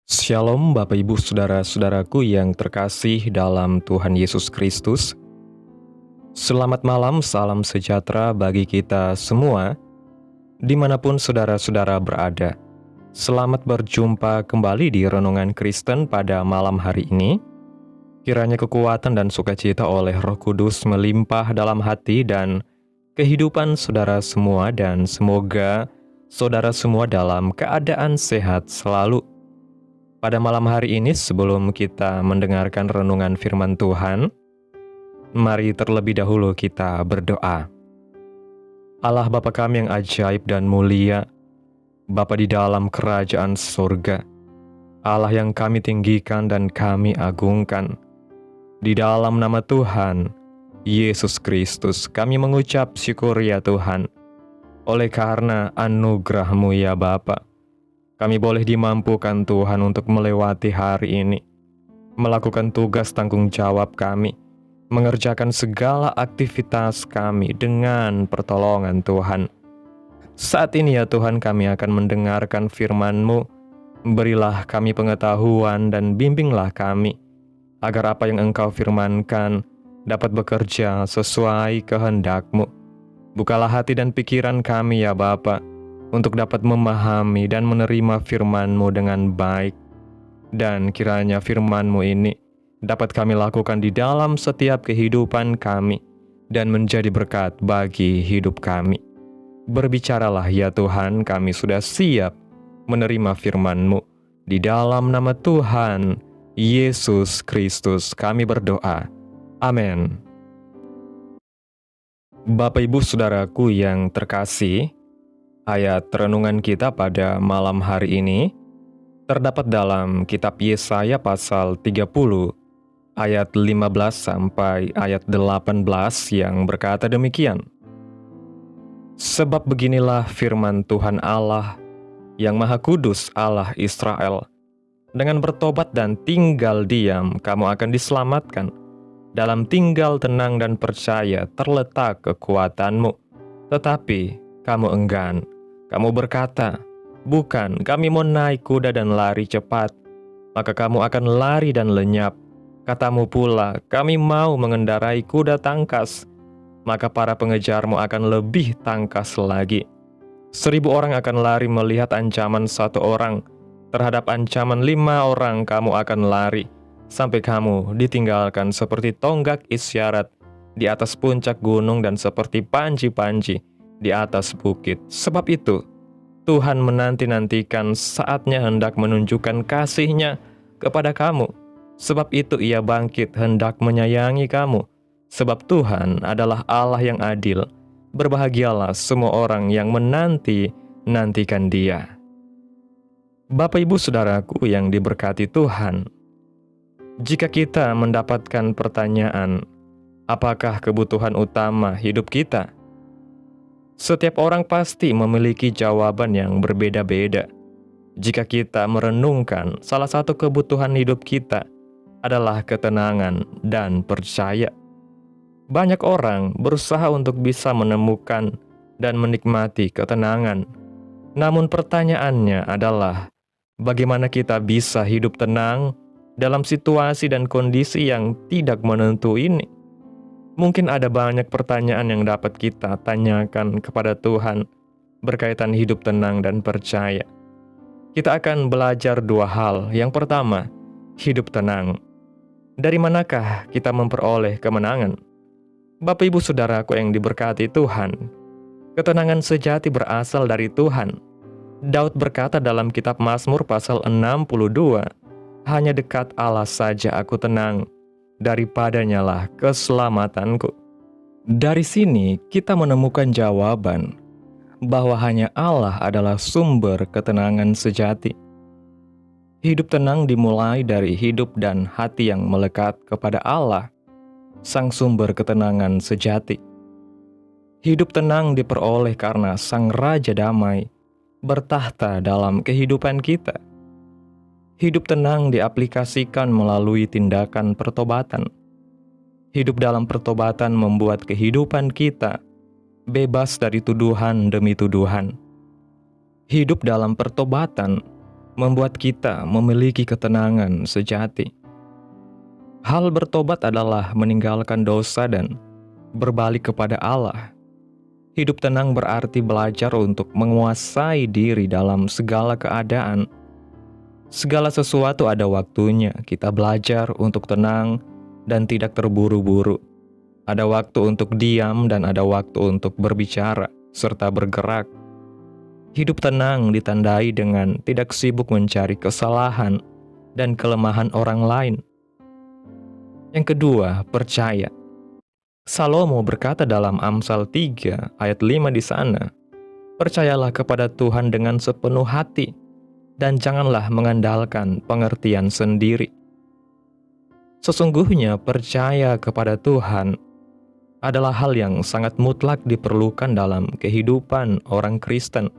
Shalom Bapak Ibu Saudara-saudaraku yang terkasih dalam Tuhan Yesus Kristus. Selamat malam, salam sejahtera bagi kita semua, dimanapun saudara-saudara berada. Selamat berjumpa kembali di Renungan Kristen pada malam hari ini. Kiranya kekuatan dan sukacita oleh Roh Kudus melimpah dalam hati dan kehidupan saudara semua, dan semoga saudara semua dalam keadaan sehat selalu. Pada malam hari ini, sebelum kita mendengarkan renungan firman Tuhan, mari terlebih dahulu kita berdoa. Allah Bapa kami yang ajaib dan mulia, Bapa di dalam kerajaan surga, Allah yang kami tinggikan dan kami agungkan, di dalam nama Tuhan Yesus Kristus kami mengucap syukur ya Tuhan, oleh karena anugerah-Mu ya Bapa. Kami boleh dimampukan Tuhan untuk melewati hari ini, melakukan tugas tanggung jawab kami, mengerjakan segala aktivitas kami dengan pertolongan Tuhan. Saat ini ya Tuhan, kami akan mendengarkan firman-Mu. Berilah kami pengetahuan dan bimbinglah kami, agar apa yang Engkau firmankan dapat bekerja sesuai kehendak-Mu. Bukalah hati dan pikiran kami ya Bapa, untuk dapat memahami dan menerima firman-Mu dengan baik. Dan kiranya firman-Mu ini dapat kami lakukan di dalam setiap kehidupan kami, dan menjadi berkat bagi hidup kami. Berbicaralah ya Tuhan, kami sudah siap menerima firman-Mu. Di dalam nama Tuhan Yesus Kristus kami berdoa. Amin. Bapak Ibu Saudaraku yang terkasih, ayat renungan kita pada malam hari ini terdapat dalam kitab Yesaya pasal 30 ayat 15 sampai ayat 18 yang berkata demikian. Sebab beginilah firman Tuhan Allah yang Maha Kudus, Allah Israel, dengan bertobat dan tinggal diam kamu akan diselamatkan. Dalam tinggal tenang dan percaya terletak kekuatanmu. Tetapi kamu enggan. Kamu berkata, bukan, kami mau naik kuda dan lari cepat. Maka kamu akan lari dan lenyap. Katamu pula, kami mau mengendarai kuda tangkas. Maka para pengejarmu akan lebih tangkas lagi. 1000 orang akan lari melihat ancaman 1 orang. Terhadap ancaman 5 orang kamu akan lari. Sampai kamu ditinggalkan seperti tonggak isyarat di atas puncak gunung dan seperti panji-panji di atas bukit. Sebab itu, Tuhan menanti-nantikan saatnya hendak menunjukkan kasih-Nya kepada kamu. Sebab itu Ia bangkit hendak menyayangi kamu. Sebab Tuhan adalah Allah yang adil. Berbahagialah semua orang yang menanti-nantikan Dia. Bapak Ibu Saudaraku yang diberkati Tuhan, jika kita mendapatkan pertanyaan, apakah kebutuhan utama hidup kita? Setiap orang pasti memiliki jawaban yang berbeda-beda. Jika kita merenungkan, salah satu kebutuhan hidup kita adalah ketenangan dan percaya. Banyak orang berusaha untuk bisa menemukan dan menikmati ketenangan. Namun pertanyaannya adalah, bagaimana kita bisa hidup tenang dalam situasi dan kondisi yang tidak menentu ini? Mungkin ada banyak pertanyaan yang dapat kita tanyakan kepada Tuhan berkaitan hidup tenang dan percaya. Kita akan belajar 2 hal. Yang pertama, hidup tenang. Dari manakah kita memperoleh kemenangan? Bapak Ibu Saudaraku yang diberkati Tuhan, ketenangan sejati berasal dari Tuhan. Daud berkata dalam kitab Mazmur pasal 62, hanya dekat Allah saja aku tenang, daripadanya lah keselamatanku. Dari sini kita menemukan jawaban bahwa hanya Allah adalah sumber ketenangan sejati. Hidup tenang dimulai dari hidup dan hati yang melekat kepada Allah, Sang sumber ketenangan sejati. Hidup tenang diperoleh karena Sang Raja Damai bertahta dalam kehidupan kita. Hidup tenang diaplikasikan melalui tindakan pertobatan. Hidup dalam pertobatan membuat kehidupan kita bebas dari tuduhan demi tuduhan. Hidup dalam pertobatan membuat kita memiliki ketenangan sejati. Hal bertobat adalah meninggalkan dosa dan berbalik kepada Allah. Hidup tenang berarti belajar untuk menguasai diri dalam segala keadaan. Segala sesuatu ada waktunya. Kita belajar untuk tenang dan tidak terburu-buru. Ada waktu untuk diam dan ada waktu untuk berbicara serta bergerak. Hidup tenang ditandai dengan tidak sibuk mencari kesalahan dan kelemahan orang lain. Yang kedua, percaya. Salomo berkata dalam Amsal 3 ayat 5 di sana, "Percayalah kepada Tuhan dengan sepenuh hati, dan janganlah mengandalkan pengertian sendiri." Sesungguhnya percaya kepada Tuhan adalah hal yang sangat mutlak diperlukan dalam kehidupan orang Kristen.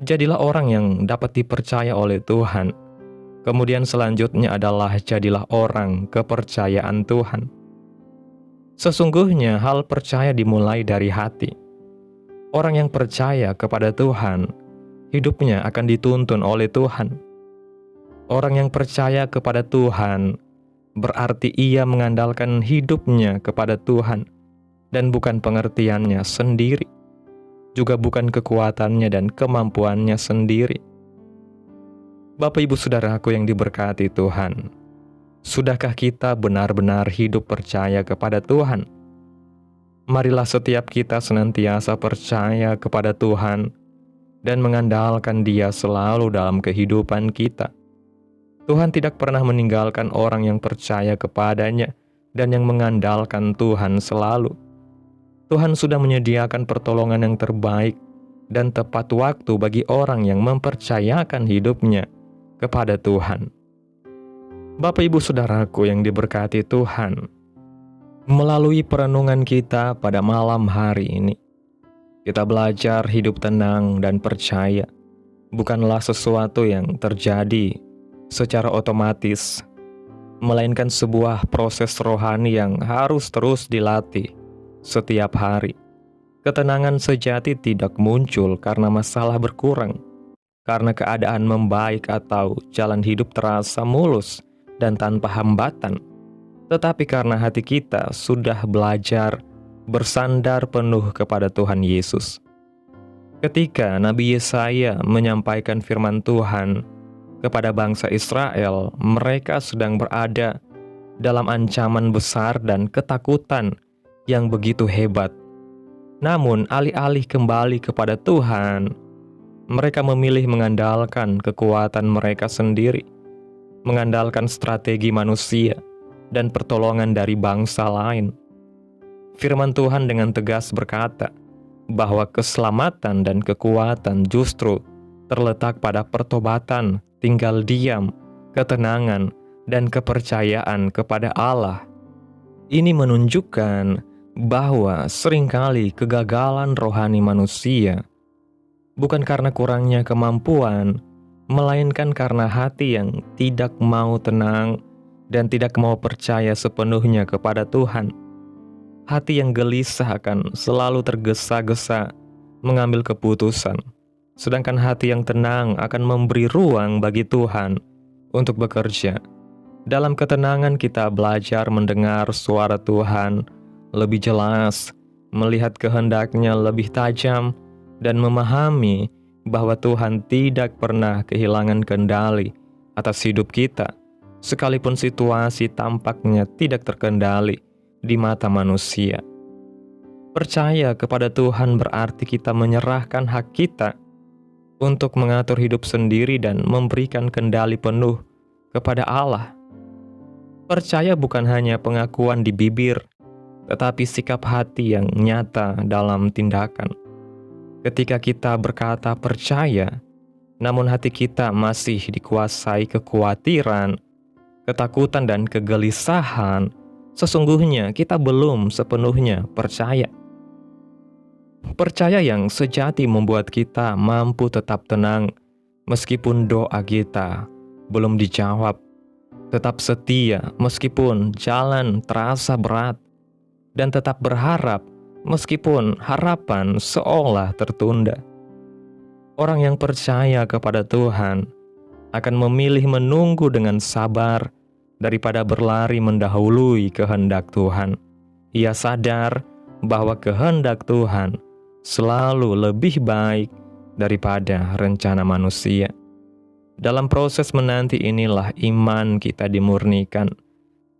Jadilah orang yang dapat dipercaya oleh Tuhan. Kemudian selanjutnya adalah jadilah orang kepercayaan Tuhan. Sesungguhnya hal percaya dimulai dari hati. Orang yang percaya kepada Tuhan, hidupnya akan dituntun oleh Tuhan. Orang yang percaya kepada Tuhan berarti ia mengandalkan hidupnya kepada Tuhan dan bukan pengertiannya sendiri, juga bukan kekuatannya dan kemampuannya sendiri. Bapak Ibu Saudaraku yang diberkati Tuhan, sudahkah kita benar-benar hidup percaya kepada Tuhan? Marilah setiap kita senantiasa percaya kepada Tuhan dan mengandalkan Dia selalu dalam kehidupan kita. Tuhan tidak pernah meninggalkan orang yang percaya kepadanya dan yang mengandalkan Tuhan selalu. Tuhan sudah menyediakan pertolongan yang terbaik dan tepat waktu bagi orang yang mempercayakan hidupnya kepada Tuhan. Bapak Ibu Saudaraku yang diberkati Tuhan, melalui perenungan kita pada malam hari ini, kita belajar hidup tenang dan percaya bukanlah sesuatu yang terjadi secara otomatis, melainkan sebuah proses rohani yang harus terus dilatih setiap hari. Ketenangan sejati tidak muncul karena masalah berkurang, karena keadaan membaik atau jalan hidup terasa mulus dan tanpa hambatan, tetapi karena hati kita sudah belajar bersandar penuh kepada Tuhan Yesus. Ketika Nabi Yesaya menyampaikan firman Tuhan kepada bangsa Israel, mereka sedang berada dalam ancaman besar dan ketakutan yang begitu hebat. Namun, alih-alih kembali kepada Tuhan, mereka memilih mengandalkan kekuatan mereka sendiri, mengandalkan strategi manusia dan pertolongan dari bangsa lain. Firman Tuhan dengan tegas berkata bahwa keselamatan dan kekuatan justru terletak pada pertobatan, tinggal diam, ketenangan, dan kepercayaan kepada Allah. Ini menunjukkan bahwa seringkali kegagalan rohani manusia bukan karena kurangnya kemampuan, melainkan karena hati yang tidak mau tenang dan tidak mau percaya sepenuhnya kepada Tuhan. Hati yang gelisah akan selalu tergesa-gesa mengambil keputusan, sedangkan hati yang tenang akan memberi ruang bagi Tuhan untuk bekerja. Dalam ketenangan kita belajar mendengar suara Tuhan lebih jelas, melihat kehendaknya lebih tajam, dan memahami bahwa Tuhan tidak pernah kehilangan kendali atas hidup kita, sekalipun situasi tampaknya tidak terkendali di mata manusia. Percaya kepada Tuhan berarti kita menyerahkan hak kita untuk mengatur hidup sendiri dan memberikan kendali penuh kepada Allah. Percaya bukan hanya pengakuan di bibir, tetapi sikap hati yang nyata dalam tindakan. Ketika kita berkata percaya, namun hati kita masih dikuasai kekhawatiran, ketakutan, dan kegelisahan, sesungguhnya kita belum sepenuhnya percaya. Percaya yang sejati membuat kita mampu tetap tenang meskipun doa kita belum dijawab, tetap setia meskipun jalan terasa berat, dan tetap berharap meskipun harapan seolah tertunda. Orang yang percaya kepada Tuhan akan memilih menunggu dengan sabar daripada berlari mendahului kehendak Tuhan. Ia sadar bahwa kehendak Tuhan selalu lebih baik daripada rencana manusia. Dalam proses menanti inilah iman kita dimurnikan,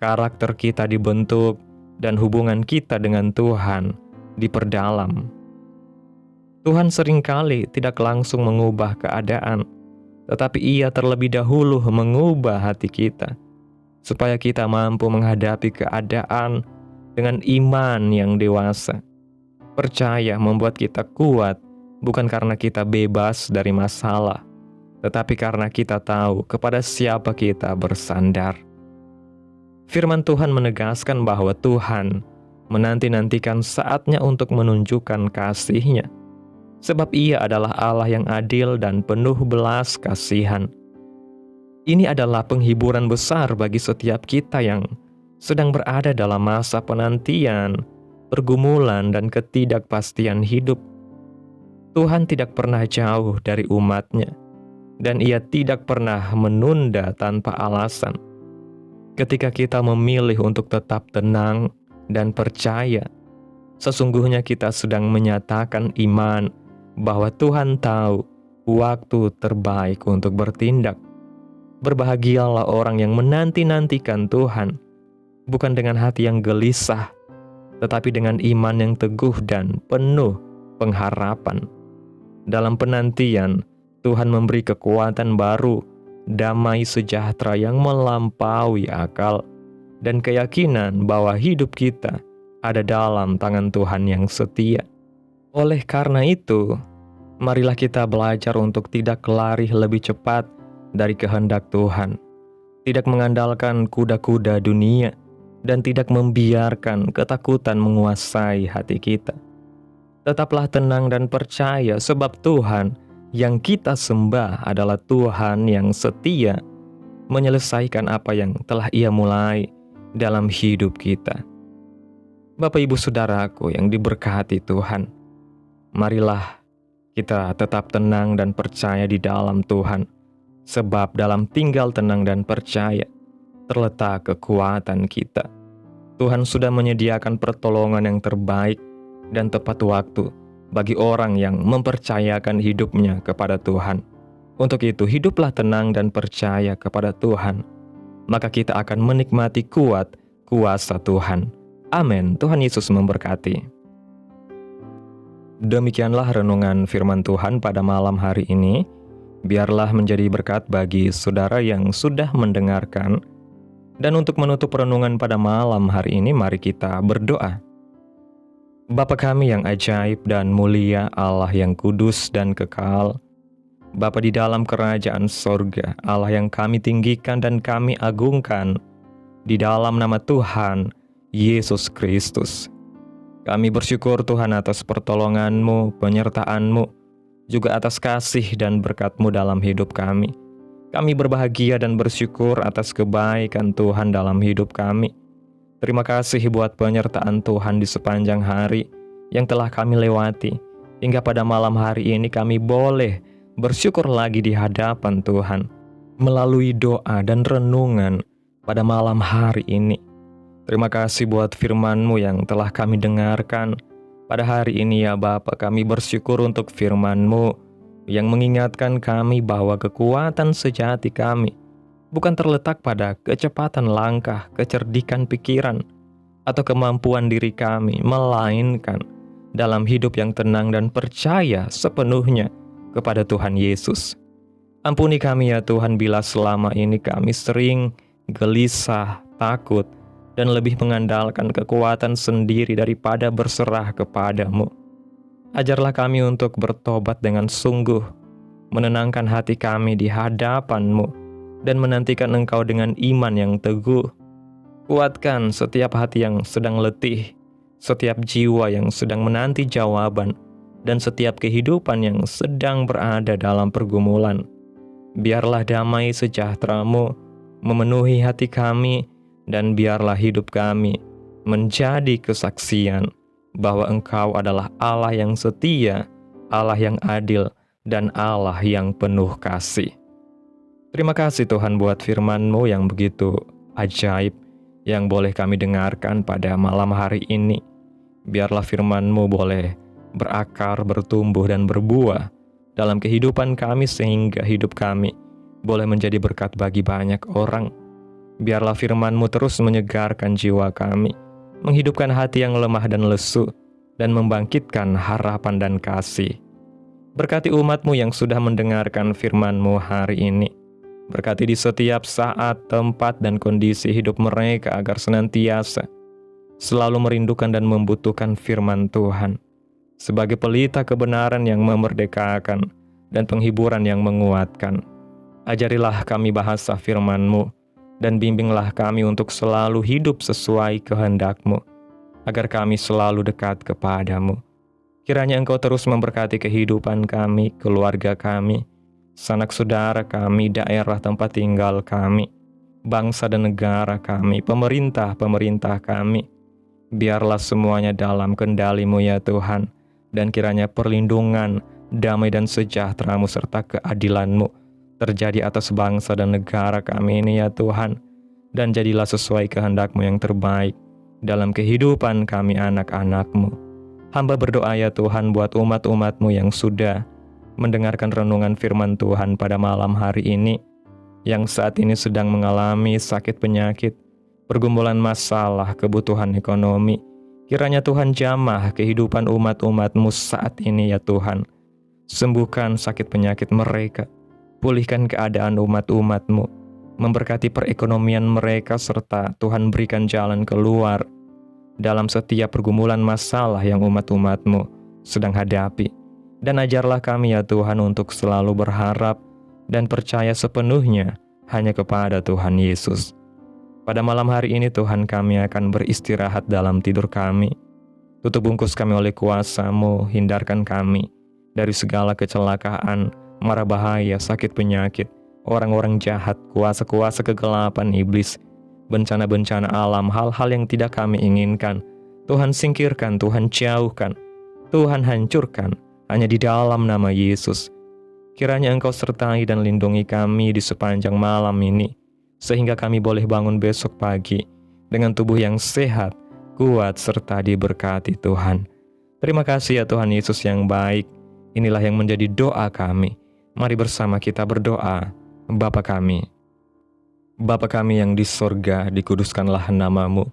karakter kita dibentuk, dan hubungan kita dengan Tuhan diperdalam. Tuhan seringkali tidak langsung mengubah keadaan, tetapi Ia terlebih dahulu mengubah hati kita, supaya kita mampu menghadapi keadaan dengan iman yang dewasa. Percaya membuat kita kuat, bukan karena kita bebas dari masalah, tetapi karena kita tahu kepada siapa kita bersandar. Firman Tuhan menegaskan bahwa Tuhan menanti-nantikan saatnya untuk menunjukkan kasih-Nya, sebab Ia adalah Allah yang adil dan penuh belas kasihan. Ini adalah penghiburan besar bagi setiap kita yang sedang berada dalam masa penantian, pergumulan, dan ketidakpastian hidup. Tuhan tidak pernah jauh dari umat-Nya, dan Ia tidak pernah menunda tanpa alasan. Ketika kita memilih untuk tetap tenang dan percaya, sesungguhnya kita sedang menyatakan iman bahwa Tuhan tahu waktu terbaik untuk bertindak. Berbahagialah orang yang menanti-nantikan Tuhan, bukan dengan hati yang gelisah, tetapi dengan iman yang teguh dan penuh pengharapan. Dalam penantian, Tuhan memberi kekuatan baru, damai sejahtera yang melampaui akal, dan keyakinan bahwa hidup kita ada dalam tangan Tuhan yang setia. Oleh karena itu, marilah kita belajar untuk tidak lari lebih cepat dari kehendak Tuhan, tidak mengandalkan kuda-kuda dunia, dan tidak membiarkan ketakutan menguasai hati kita. Tetaplah tenang dan percaya, sebab Tuhan yang kita sembah adalah Tuhan yang setia menyelesaikan apa yang telah Ia mulai dalam hidup kita. Bapak Ibu Saudaraku yang diberkati Tuhan, marilah kita tetap tenang dan percaya di dalam Tuhan, sebab dalam tinggal tenang dan percaya terletak kekuatan kita. Tuhan sudah menyediakan pertolongan yang terbaik dan tepat waktu bagi orang yang mempercayakan hidupnya kepada Tuhan. Untuk itu, hiduplah tenang dan percaya kepada Tuhan, maka kita akan menikmati kuat kuasa Tuhan. Amin. Tuhan Yesus memberkati. Demikianlah renungan firman Tuhan pada malam hari ini. Biarlah menjadi berkat bagi saudara yang sudah mendengarkan. Dan untuk menutup renungan pada malam hari ini, mari kita berdoa. Bapa kami yang ajaib dan mulia, Allah yang kudus dan kekal, Bapa di dalam kerajaan sorga, Allah yang kami tinggikan dan kami agungkan, di dalam nama Tuhan Yesus Kristus. Kami bersyukur Tuhan atas pertolongan-Mu, penyertaan-Mu, juga atas kasih dan berkat-Mu dalam hidup kami. Kami berbahagia dan bersyukur atas kebaikan Tuhan dalam hidup kami. Terima kasih buat penyertaan Tuhan di sepanjang hari yang telah kami lewati. Hingga pada malam hari ini kami boleh bersyukur lagi di hadapan Tuhan melalui doa dan renungan pada malam hari ini. Terima kasih buat firman-Mu yang telah kami dengarkan pada hari ini ya Bapa. Kami bersyukur untuk firman-Mu yang mengingatkan kami bahwa kekuatan sejati kami bukan terletak pada kecepatan langkah, kecerdikan pikiran, atau kemampuan diri kami, melainkan dalam hidup yang tenang dan percaya sepenuhnya kepada Tuhan Yesus. Ampuni kami ya Tuhan bila selama ini kami sering gelisah, takut, dan lebih mengandalkan kekuatan sendiri daripada berserah kepada-Mu. Ajarlah kami untuk bertobat dengan sungguh, menenangkan hati kami di hadapan-Mu, dan menantikan Engkau dengan iman yang teguh. Kuatkan setiap hati yang sedang letih, setiap jiwa yang sedang menanti jawaban, dan setiap kehidupan yang sedang berada dalam pergumulan. Biarlah damai sejahtera-Mu memenuhi hati kami, dan biarlah hidup kami menjadi kesaksian bahwa Engkau adalah Allah yang setia, Allah yang adil, dan Allah yang penuh kasih. Terima kasih Tuhan buat firman-Mu yang begitu ajaib, yang boleh kami dengarkan pada malam hari ini. Biarlah firman-Mu boleh berakar, bertumbuh, dan berbuah dalam kehidupan kami sehingga hidup kami boleh menjadi berkat bagi banyak orang. Biarlah firman-Mu terus menyegarkan jiwa kami, menghidupkan hati yang lemah dan lesu, dan membangkitkan harapan dan kasih. Berkati umat-Mu yang sudah mendengarkan firman-Mu hari ini. Berkati di setiap saat, tempat, dan kondisi hidup mereka agar senantiasa selalu merindukan dan membutuhkan firman Tuhan sebagai pelita kebenaran yang memerdekakan dan penghiburan yang menguatkan. Ajarilah kami bahasa firman-Mu dan bimbinglah kami untuk selalu hidup sesuai kehendak-Mu agar kami selalu dekat kepadamu. Kiranya Engkau terus memberkati kehidupan kami, keluarga kami, sanak saudara kami, daerah tempat tinggal kami, bangsa dan negara kami, pemerintah kami. Biarlah semuanya dalam kendali-Mu ya Tuhan, dan kiranya perlindungan, damai dan sejahtera-Mu serta keadilan-Mu terjadi atas bangsa dan negara kami ini ya Tuhan, dan jadilah sesuai kehendak-Mu yang terbaik dalam kehidupan kami anak-anak-Mu. Hamba berdoa ya Tuhan buat umat-umat-Mu yang sudah mendengarkan renungan firman Tuhan pada malam hari ini, yang saat ini sedang mengalami sakit penyakit, pergumulan masalah, kebutuhan ekonomi. Kiranya Tuhan jamah kehidupan umat-umat-Mu saat ini ya Tuhan. Sembuhkan sakit penyakit mereka, pulihkan keadaan umat-umat-Mu, memberkati perekonomian mereka, serta Tuhan berikan jalan keluar dalam setiap pergumulan masalah yang umat-umat-Mu sedang hadapi. Dan ajarlah kami ya Tuhan untuk selalu berharap dan percaya sepenuhnya hanya kepada Tuhan Yesus. Pada malam hari ini Tuhan, kami akan beristirahat dalam tidur kami. Tutup bungkus kami oleh kuasa-Mu, hindarkan kami dari segala kecelakaan, mara bahaya, sakit penyakit, orang-orang jahat, kuasa-kuasa kegelapan iblis, bencana-bencana alam, hal-hal yang tidak kami inginkan. Tuhan singkirkan, Tuhan jauhkan, Tuhan hancurkan, hanya di dalam nama Yesus. Kiranya Engkau sertai dan lindungi kami di sepanjang malam ini, sehingga kami boleh bangun besok pagi dengan tubuh yang sehat, kuat, serta diberkati Tuhan. Terima kasih ya Tuhan Yesus yang baik. Inilah yang menjadi doa kami. Mari bersama kita berdoa. Bapa kami yang di sorga, dikuduskanlah nama-Mu.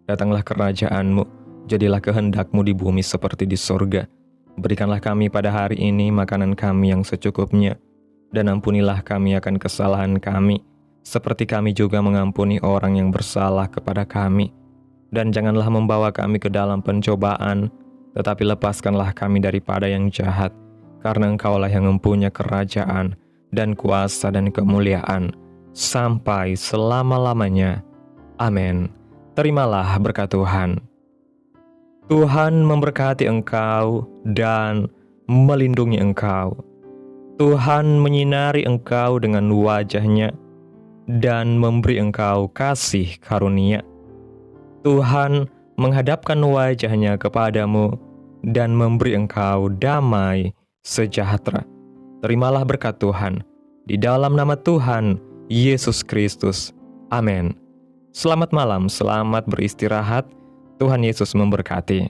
Datanglah kerajaan-Mu, jadilah kehendak-Mu di bumi seperti di sorga. Berikanlah kami pada hari ini makanan kami yang secukupnya, dan ampunilah kami akan kesalahan kami, seperti kami juga mengampuni orang yang bersalah kepada kami. Dan janganlah membawa kami ke dalam pencobaan, tetapi lepaskanlah kami daripada yang jahat, karena Engkaulah yang mempunyai kerajaan, dan kuasa dan kemuliaan, sampai selama-lamanya. Amin. Terimalah berkat Tuhan. Tuhan memberkati engkau dan melindungi engkau. Tuhan menyinari engkau dengan wajah-Nya dan memberi engkau kasih karunia. Tuhan menghadapkan wajah-Nya kepadamu dan memberi engkau damai sejahtera. Terimalah berkat Tuhan di dalam nama Tuhan Yesus Kristus. Amin. Selamat malam, selamat beristirahat. Tuhan Yesus memberkati.